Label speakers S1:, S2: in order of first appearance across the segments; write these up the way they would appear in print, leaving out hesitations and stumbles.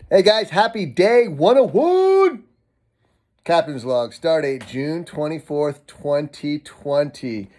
S1: Hey guys, happy day 101! Captain's log, start date June 24th, 2020.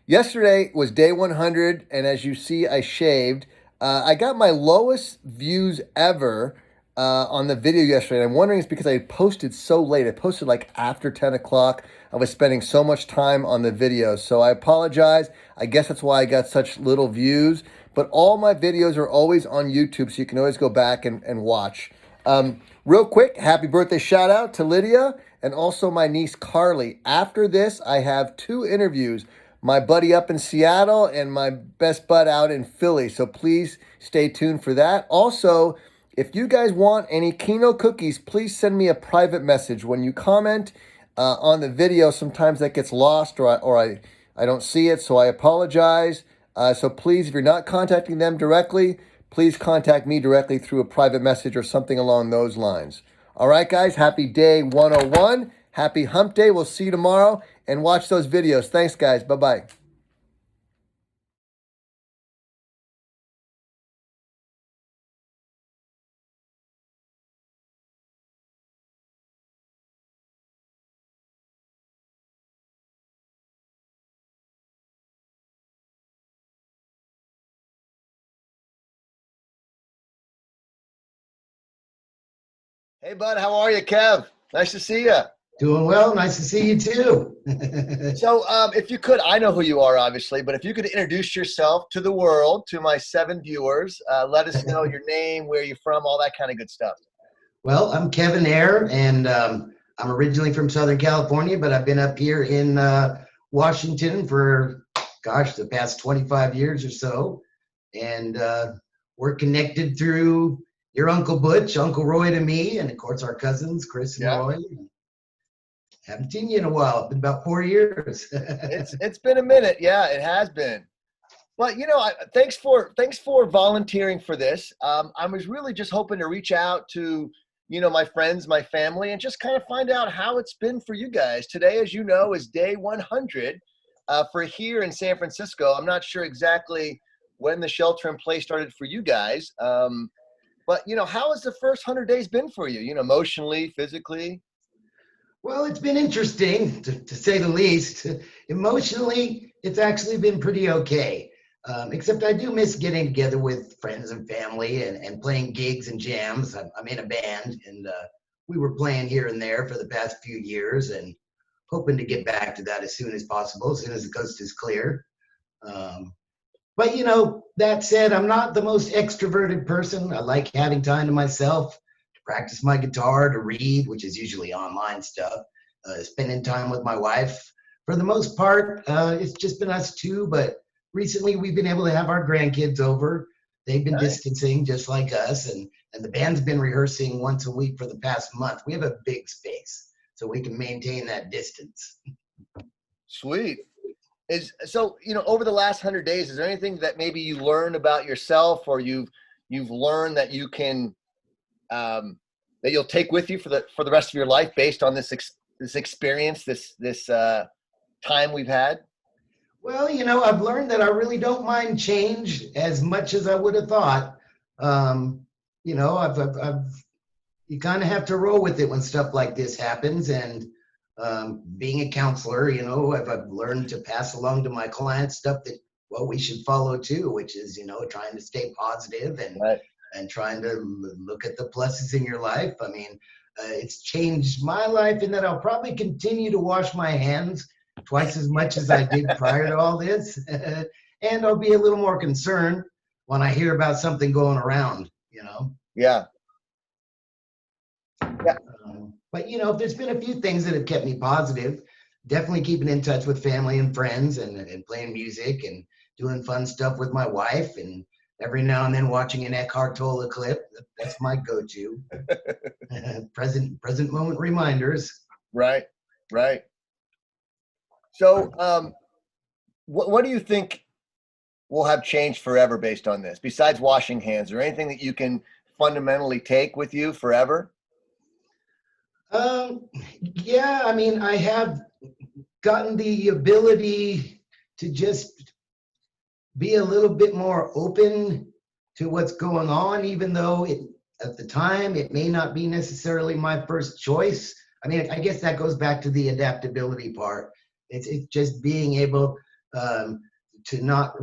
S1: Yesterday was day 100, and as you see, I shaved. I got my lowest views ever on the video yesterday. And I'm wondering if it's because I posted so late. I posted like after 10 o'clock. I was spending so much time on the video. So I apologize. I guess that's why I got such little views. But all my videos are always on YouTube, so you can always go back and watch. Real quick, happy birthday shout out to Lydia and also my niece Carly. After this, I have two interviews, my buddy up in Seattle and my best bud out in Philly. So please stay tuned for that. Also, if you guys want any Kino cookies, please send me a private message. When you comment on the video, sometimes that gets lost or I don't see it, so I apologize. So please, if you're not contacting them directly, please contact me directly through a private message or something along those lines. All right, guys, happy day 101. Happy hump day. We'll see you tomorrow and watch those videos. Thanks, guys. Bye-bye. Hey, bud, how are you, Kev? Nice to see you.
S2: Doing well. Nice to see you too.
S1: So, if you could, I know who you are, obviously, but if you could introduce yourself to the world, to my 7 viewers, let us know your name, where you're from, all that kind of good stuff.
S2: Well, I'm Kevin Ayer, and I'm originally from Southern California, but I've been up here in Washington for, gosh, the past 25 years or so. And we're connected through your Uncle Butch, Uncle Roy to me, and of course our cousins, Chris and
S1: Yeah.
S2: Roy. Haven't seen you in a while. It's been about 4 years.
S1: It's been a minute. Yeah, it has been. But thanks for volunteering for this. I was really just hoping to reach out to my friends, my family, and just kind of find out how it's been for you guys. Today, as you know, is day 100 for here in San Francisco. I'm not sure exactly when the shelter in place started for you guys, but how has the first 100 days been for you? Emotionally, physically.
S2: Well, it's been interesting to say the least. Emotionally, it's actually been pretty okay. Except I do miss getting together with friends and family and playing gigs and jams. I'm in a band, and we were playing here and there for the past few years and hoping to get back to that as soon as possible, as soon as the coast is clear. Um, but that said, I'm not the most extroverted person. I like having time to myself, to practice my guitar, to read, which is usually online stuff, spending time with my wife. For the most part, it's just been us two, but recently we've been able to have our grandkids over. They've been
S1: Nice.
S2: distancing just like us, and the band's been rehearsing once a week for the past month. We have a big space, so we can maintain that distance.
S1: Sweet. Over the last 100 days, is there anything that maybe you learned about yourself, or you've learned that you can that you'll take with you for the rest of your life based on this experience, this time we've had?
S2: Well, I've learned that I really don't mind change as much as I would have thought. Um, I've you kind of have to roll with it when stuff like this happens. And being a counselor, I've learned to pass along to my clients stuff that, well, we should follow too, which is, trying to stay positive
S1: Right.
S2: and trying to look at the pluses in your life. I mean, it's changed my life in that I'll probably continue to wash my hands twice as much as I did prior to all this. And I'll be a little more concerned when I hear about something going around.
S1: Yeah. Yeah.
S2: But there's been a few things that have kept me positive. Definitely keeping in touch with family and friends, and playing music and doing fun stuff with my wife, and every now and then watching an Eckhart Tolle clip. That's my go-to. present moment reminders.
S1: Right. Right. So, what do you think will have changed forever based on this? Besides washing hands, or anything that you can fundamentally take with you forever?
S2: Yeah, I mean, I have gotten the ability to just be a little bit more open to what's going on, even though at the time, it may not be necessarily my first choice. I mean, I guess that goes back to the adaptability part. It's just being able um, to not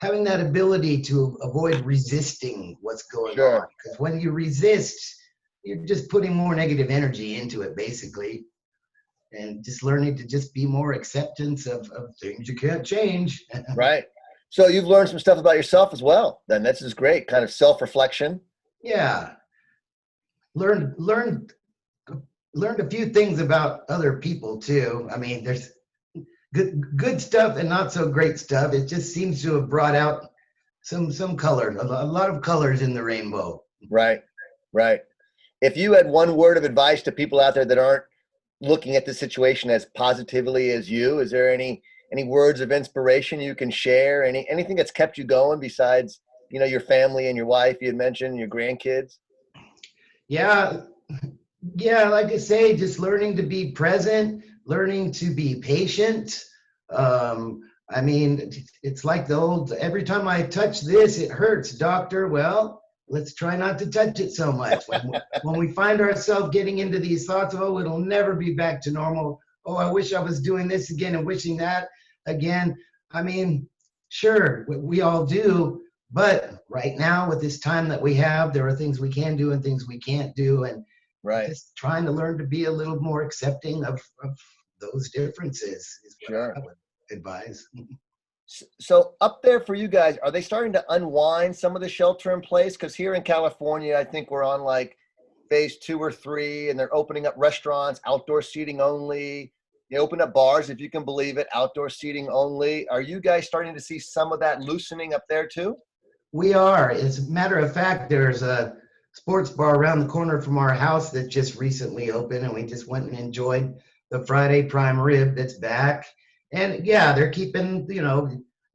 S2: having that ability to avoid resisting what's going on.
S1: Sure.
S2: Because when you resist, you're just putting more negative energy into it, basically, and just learning to just be more acceptance of things you can't change.
S1: Right. So you've learned some stuff about yourself as well. Then this is great, kind of self-reflection.
S2: Yeah, learned learned a few things about other people too. I mean, there's good stuff and not so great stuff. It just seems to have brought out some color, a lot of colors in the rainbow.
S1: Right. Right. If you had one word of advice to people out there that aren't looking at the situation as positively as you, is there any words of inspiration you can share? Anything that's kept you going besides, your family and your wife you had mentioned, and your grandkids?
S2: Yeah, yeah, like I say, just learning to be present, learning to be patient. I mean, it's like the old, every time I touch this, it hurts, doctor. Well, let's try not to touch it so much. When we find ourselves getting into these thoughts, oh, it'll never be back to normal. Oh, I wish I was doing this again and wishing that again. I mean, sure, we all do. But right now, with this time that we have, there are things we can do and things we can't do. And
S1: Right.
S2: just trying to learn to be a little more accepting of those differences is what
S1: Sure.
S2: I would advise.
S1: So up there for you guys, are they starting to unwind some of the shelter in place? Because here in California, I think we're on like phase 2 or 3, and they're opening up restaurants, outdoor seating only. They open up bars, if you can believe it, outdoor seating only. Are you guys starting to see some of that loosening up there too?
S2: We are. As a matter of fact, there's a sports bar around the corner from our house that just recently opened, and we just went and enjoyed the Friday prime rib that's back. And yeah, they're keeping,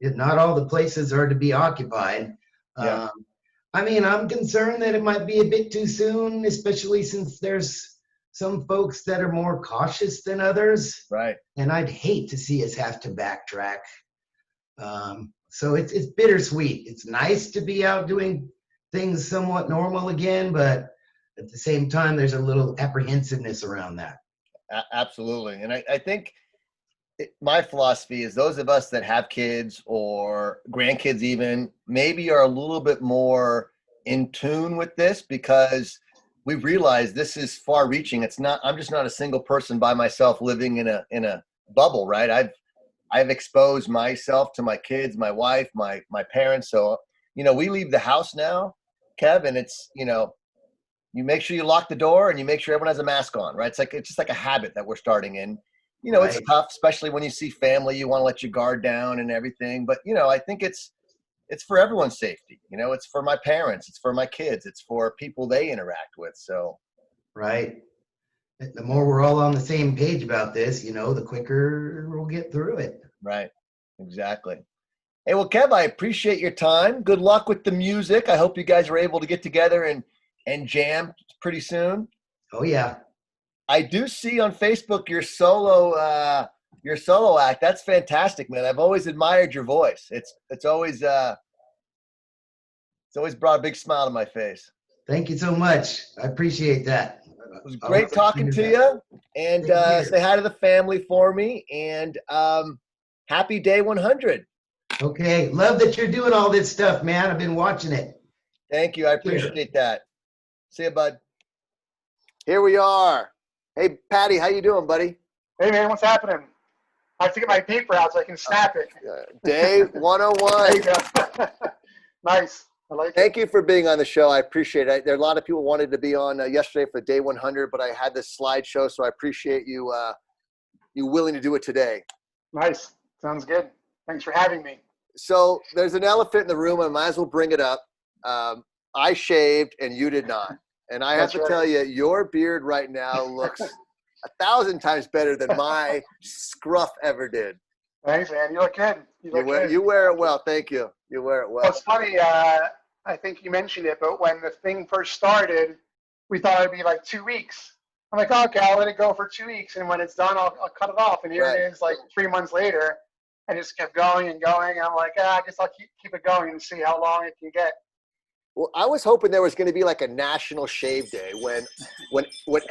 S2: not all the places are to be occupied.
S1: Yeah.
S2: Um, I mean, I'm concerned that it might be a bit too soon, especially since there's some folks that are more cautious than others.
S1: Right.
S2: And I'd hate to see us have to backtrack. So it's bittersweet. It's nice to be out doing things somewhat normal again, but at the same time, there's a little apprehensiveness around that.
S1: Absolutely. And I think my philosophy is those of us that have kids or grandkids even maybe are a little bit more in tune with this, because we realize this is far reaching. I'm just not a single person by myself living in a bubble, right? I've exposed myself to my kids, my wife, my parents. So, we leave the house now, Kev, and it's, you make sure you lock the door and you make sure everyone has a mask on, right? It's just like a habit that we're starting in. It's
S2: Right.
S1: tough, especially when you see family, you want to let your guard down and everything. But, I think it's for everyone's safety. It's for my parents, it's for my kids, it's for people they interact with. So,
S2: Right. The more we're all on the same page about this, the quicker we'll get through it.
S1: right. Exactly. Hey, well, Kev, I appreciate your time. Good luck with the music. I hope you guys are able to get together and jam pretty soon.
S2: Oh, yeah.
S1: I do see on Facebook your solo act. That's fantastic, man. I've always admired your voice. It's always brought a big smile to my face.
S2: Thank you so much. I appreciate that.
S1: It was
S2: Always
S1: great
S2: like to
S1: talking
S2: hear
S1: to
S2: that.
S1: you. And
S2: Same here.
S1: say hi to the family for me. And happy day 100.
S2: Okay. Love that you're doing all this stuff, man. I've been watching it.
S1: Thank you. I
S2: Here.
S1: appreciate that. See you, bud. Here we are. Hey, Patty, how you doing, buddy?
S3: Hey man, what's happening? I have to get my paper out so I can snap it.
S1: Day
S3: There
S1: 101.
S3: you go. Nice. I like it.
S1: Thank you for being on the show. I appreciate it. There are a lot of people wanted to be on yesterday for Day 100, but I had this slideshow, so I appreciate you you willing to do it today.
S3: Nice. Sounds good. Thanks for having me.
S1: So there's an elephant in the room. I might as well bring it up. I shaved and you did not. And I have
S3: That's
S1: to
S3: right.
S1: tell you, your beard right now looks 1,000 times better than my scruff ever did.
S3: Thanks, man. You look good.
S1: You wear it well. Thank you. You wear it well.
S3: Well, it's funny. I think you mentioned it, but when the thing first started, we thought it'd be like 2 weeks. I'm like, okay, I'll let it go for 2 weeks, and when it's done, I'll cut it off. And here
S1: Right.
S3: it is, like 3 months later, and just kept going and going. And I'm like, I guess I'll keep it going and see how long it can get.
S1: Well, I was hoping there was going to be like a national shave day when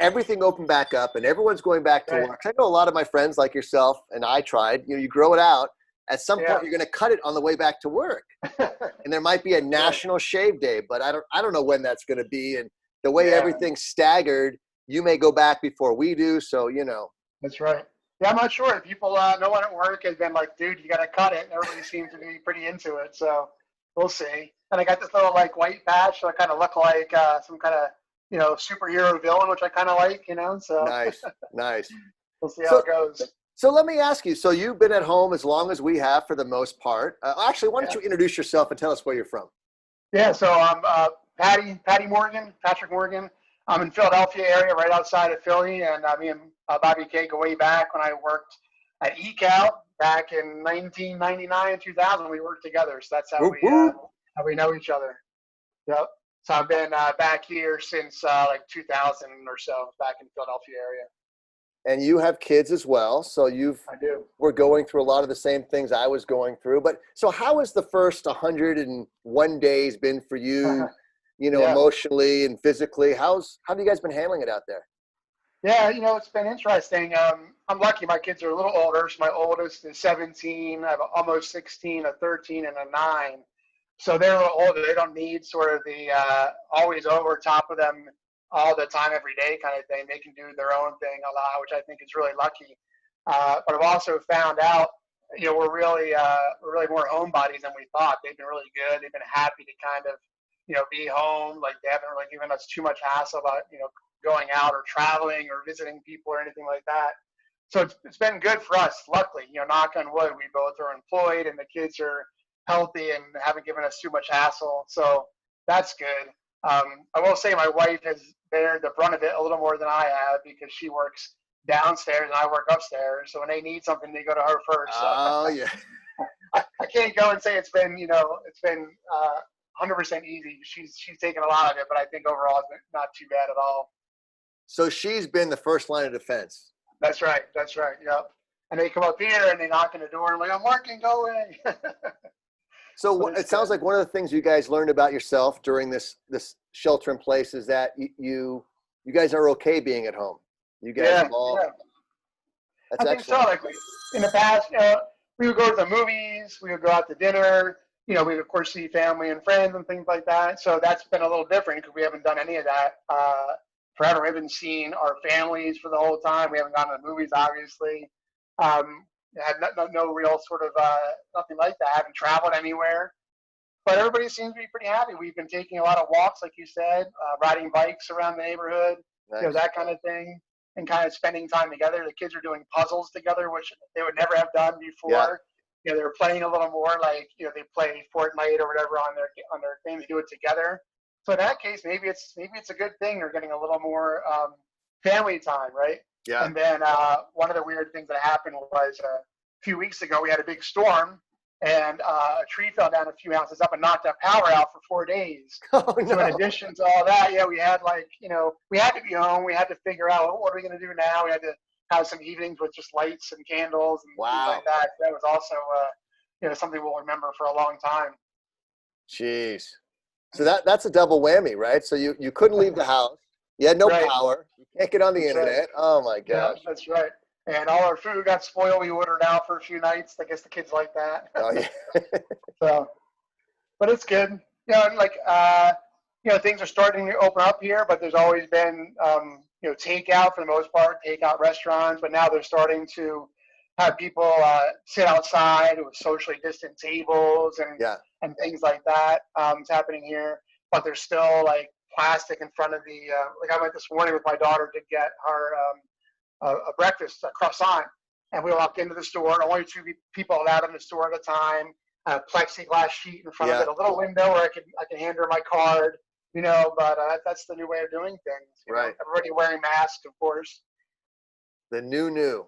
S1: everything opened back up and everyone's going back to
S3: Right.
S1: work. I know a lot of my friends like yourself, and I tried. You grow it out. At some
S3: Yeah.
S1: point, you're going to cut it on the way back to work, and there might be a national shave day, but I don't know when that's going to be. And the way
S3: Yeah.
S1: everything's staggered, you may go back before we do. So
S3: That's right. Yeah, I'm not sure. People, no one at work has been like, dude, you got to cut it. Everybody seems to be pretty into it. So we'll see. And I got this little like white patch, so I kind of look like some kind of, superhero villain, which I kind of like, so
S1: nice.
S3: we'll see how
S1: So
S3: it goes.
S1: So let me ask you. So you've been at home as long as we have for the most part. Actually, why don't you introduce yourself and tell us where you're from?
S3: Yeah, so I'm Patrick Morgan. I'm in Philadelphia area, right outside of Philly, and me and Bobby K go way back when I worked at ECAL back in 1999, 2000. We worked together, so that's
S1: Whoop, whoop.
S3: how we know each other. Yep. So I've been back here since like 2000 or so, back in Philadelphia area.
S1: And you have kids as well, so
S3: I do.
S1: we're going through a lot of the same things I was going through. But so how has the first 101 days been for you,
S3: Yeah.
S1: emotionally and physically? How have you guys been handling it out there?
S3: Yeah, it's been interesting. I'm lucky. My kids are a little older. So my oldest is 17. I have almost 16, a 13, and a 9. So they're a little older. They don't need sort of the always over top of them all the time, every day kind of thing. They can do their own thing a lot, which I think is really lucky. But I've also found out, we're really more homebodies than we thought. They've been really good. They've been happy to kind of, be home. Like they haven't really given us too much hassle about, going out or traveling or visiting people or anything like that. So it's been good for us. Luckily, knock on wood, we both are employed and the kids are healthy and haven't given us too much hassle. So that's good. I will say my wife has bared the brunt of it a little more than I have because she works downstairs and I work upstairs. So when they need something, they go to her first. So
S1: Oh yeah.
S3: I can't go and say it's been 100% easy. She's taken a lot of it, but I think overall it's not too bad at all.
S1: So she's been the first line of defense.
S3: That's right. That's right. Yep. And they come up here and they knock on the door and I'm like, I'm working, go away.
S1: So it sounds like one of the things you guys learned about yourself during this shelter in place is that you guys are okay being at home. You guys have all.
S3: Yeah.
S1: That's
S3: I think
S1: excellent.
S3: so. Like in the past, we would go to the movies, we would go out to dinner. We would of course see family and friends and things like that. So that's been a little different because we haven't done any of that forever. We haven't seen our families for the whole time. We haven't gone to the movies, obviously. Had no real sort of nothing like that. Haven't traveled anywhere. But everybody seems to be pretty happy. We've been taking a lot of walks, like you said, riding bikes around the neighborhood,
S1: Nice.
S3: that kind of thing, and kind of spending time together. The kids are doing puzzles together, which they would never have done before.
S1: Yeah.
S3: They were playing a little more, like they play Fortnite or whatever on their thing. They do it together. So in that case, maybe it's a good thing. They're getting a little more family time, right?
S1: Yeah.
S3: And then one of the weird things that happened was a few weeks ago we had a big storm. And a tree fell down a few houses up and knocked our power out for 4 days.
S1: Oh, no.
S3: So in addition to all that, we had we had to be home. We had to figure out what are we going to do now. We had to have some evenings with just lights and candles and things like that. That was also something we'll remember for a long time.
S1: Jeez. So that's a double whammy, right? So you couldn't leave the house. You had no power. You can't get on the internet. Right. Oh my gosh.
S3: Yeah, that's right. And all our food got spoiled. We ordered out for a few nights. I guess the kids like that.
S1: Oh yeah.
S3: So, but it's good. Things are starting to open up here, but there's always been, takeout for the most part, takeout restaurants. But now they're starting to have people sit outside with socially distant tables and things like that. It's happening here, but there's still like plastic in front of the. I went this morning with my daughter to get her a breakfast, a croissant, and we walked into the store. Only 2 people allowed in the store at a time. A plexiglass sheet in front of it, a little window where I can hand her my card. But that's the new way of doing things.
S1: Right.
S3: Everybody wearing masks, of course.
S1: The new.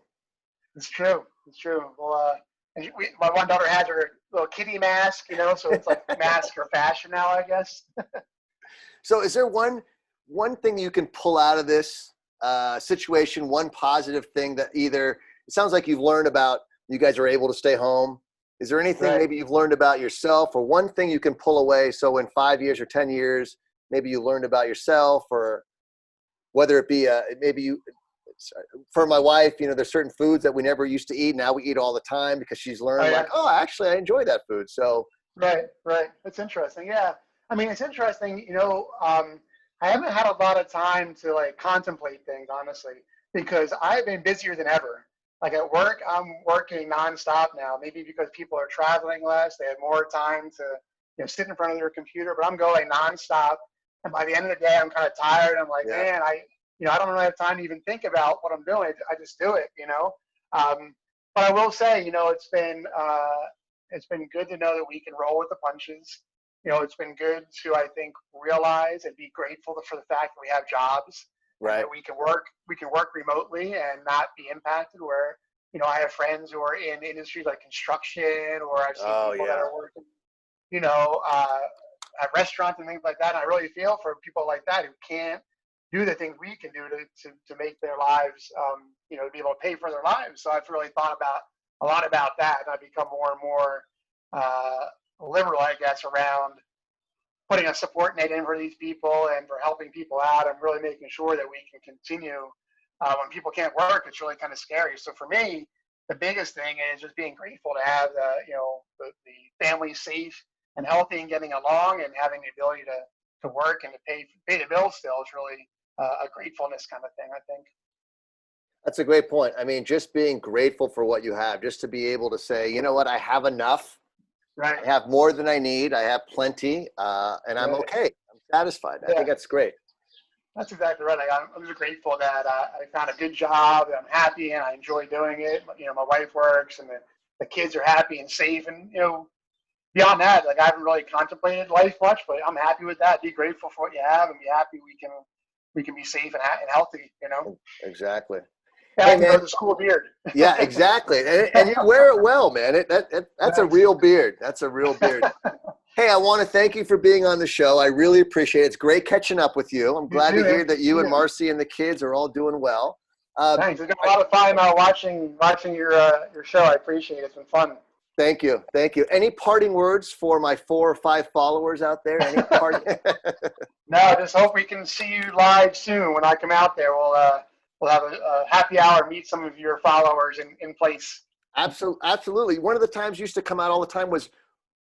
S3: It's true. It's true. Well, my one daughter has her little kitty mask, so it's like mask or fashion now, I guess.
S1: So is there one thing you can pull out of this situation, one positive thing that either, it sounds like you've learned about, you guys are able to stay home, Is there anything
S3: Right.
S1: maybe you've learned about yourself, or one thing you can pull away? So in 5 years or 10 years, maybe you learned about yourself, or whether it be maybe you, for my wife, there's certain foods that we never used to eat. Now we eat all the time because she's
S3: Oh
S1: learned
S3: yeah.
S1: like, oh, actually I enjoy that food. So
S3: Right, right. That's interesting. Yeah. I mean, it's interesting, I haven't had a lot of time to like contemplate things, honestly, because I've been busier than ever. Like at work, I'm working nonstop now, maybe because people are traveling less, they have more time to, sit in front of their computer, but I'm going nonstop. And by the end of the day, I'm kind of tired. I'm like,
S1: yeah,
S3: man, I don't really have time to even think about what I'm doing. I just do it. But I will say, it's been good to know that we can roll with the punches. It's been good to, I think, realize and be grateful for the fact that we have jobs, and
S1: right.
S3: that we can work remotely and not be impacted. Where, I have friends who are in industries like construction, or I've seen
S1: Oh
S3: people that
S1: yeah.
S3: are working, you know, uh, at restaurants and things like that. And I really feel for people like that who can't do the things we can do to make their lives, to be able to pay for their lives. So I've really thought about a lot about that, and I've become more and more liberal, I guess, around putting a support net in for these people and for helping people out, and really making sure that we can continue. When people can't work, it's really kind of scary. So for me, the biggest thing is just being grateful to have the family safe and healthy and getting along, and having the ability to work and to pay the bills still is really a gratefulness kind of thing, I think.
S1: That's a great point. I mean, just being grateful for what you have, just to be able to say, you know what, I have enough.
S3: Right.
S1: I have more than I need. I have plenty, and I'm
S3: Right.
S1: okay. I'm satisfied. I
S3: Yeah.
S1: think that's great.
S3: That's exactly right. I'm just grateful that I found a good job, and I'm happy, and I enjoy doing it. My wife works, and the kids are happy and safe. And, beyond that, like, I haven't really contemplated life much, but I'm happy with that. Be grateful for what you have, and be happy we can be safe and healthy.
S1: Exactly.
S3: Yeah,
S1: Hey,
S3: I can grow
S1: man.
S3: this cool beard.
S1: Yeah, exactly. And you wear it well, man. That's a
S3: Thanks.
S1: real beard. That's a real beard. Hey, I want to thank you for being on the show. I really appreciate it. It's great catching up with you. I'm
S3: You
S1: glad
S3: too,
S1: to hear
S3: man.
S1: that you and
S3: Yeah.
S1: Marcy and the kids are all doing well.
S3: Thanks. It's been a lot of fun watching your show. I appreciate it. It's been fun.
S1: Thank you. Thank you. Any parting words for my 4 or 5 followers out there? Any parting?
S3: No, I just hope we can see you live soon when I come out there. We'll have a happy hour, meet some of your followers in place.
S1: Absolutely. One of the times used to come out all the time was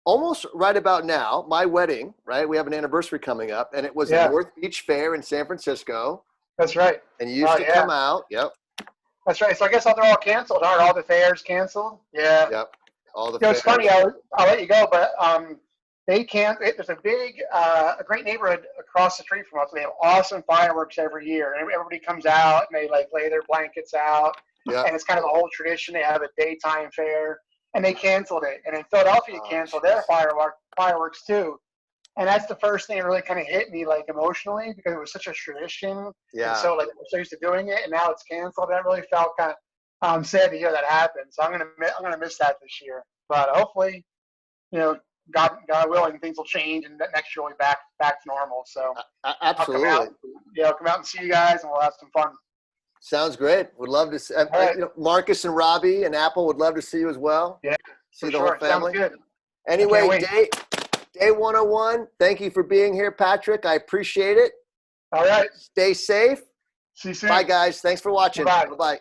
S1: almost right about now, my wedding, right? We have an anniversary coming up, and it was a
S3: Yeah,
S1: North Beach Fair in San Francisco,
S3: that's right.
S1: and you used
S3: Oh
S1: to
S3: yeah,
S1: come out. Yep.
S3: that's right. So I guess they're all canceled, aren't all the fairs canceled? Yeah.
S1: Yep. All the
S3: It's funny.
S1: fairs.
S3: I'll let you go, but they can't. There's a great neighborhood across the street from us. They have awesome fireworks every year, and everybody comes out and they like lay their blankets out,
S1: Yep.
S3: and it's kind of a whole tradition. They have a daytime fair, and they canceled it. And in Philadelphia,
S1: Oh,
S3: canceled
S1: geez.
S3: their fireworks too. And that's the first thing that really kind of hit me, like, emotionally, because it was such a tradition, and
S1: Yeah.
S3: so like we're so used to doing it, and now it's canceled. That really felt kind of sad to hear that happen. So I'm gonna miss that this year. But hopefully, God willing, things will change, and next year we'll be back to normal. So I'll come
S1: Absolutely.
S3: out. I'll come out and see you guys, and we'll have some fun.
S1: Sounds great. Would love to see,
S3: All right.
S1: Marcus and Robbie and Apple would love to see you as well.
S3: Yeah,
S1: See
S3: for
S1: the whole
S3: sure. Sounds
S1: family.
S3: good.
S1: Anyway,
S3: wait.
S1: day 101. Thank you for being here, Patrick. I appreciate it.
S3: All right.
S1: Stay safe.
S3: See you soon.
S1: Bye, guys. Thanks for watching.
S3: Bye.
S1: Bye-bye.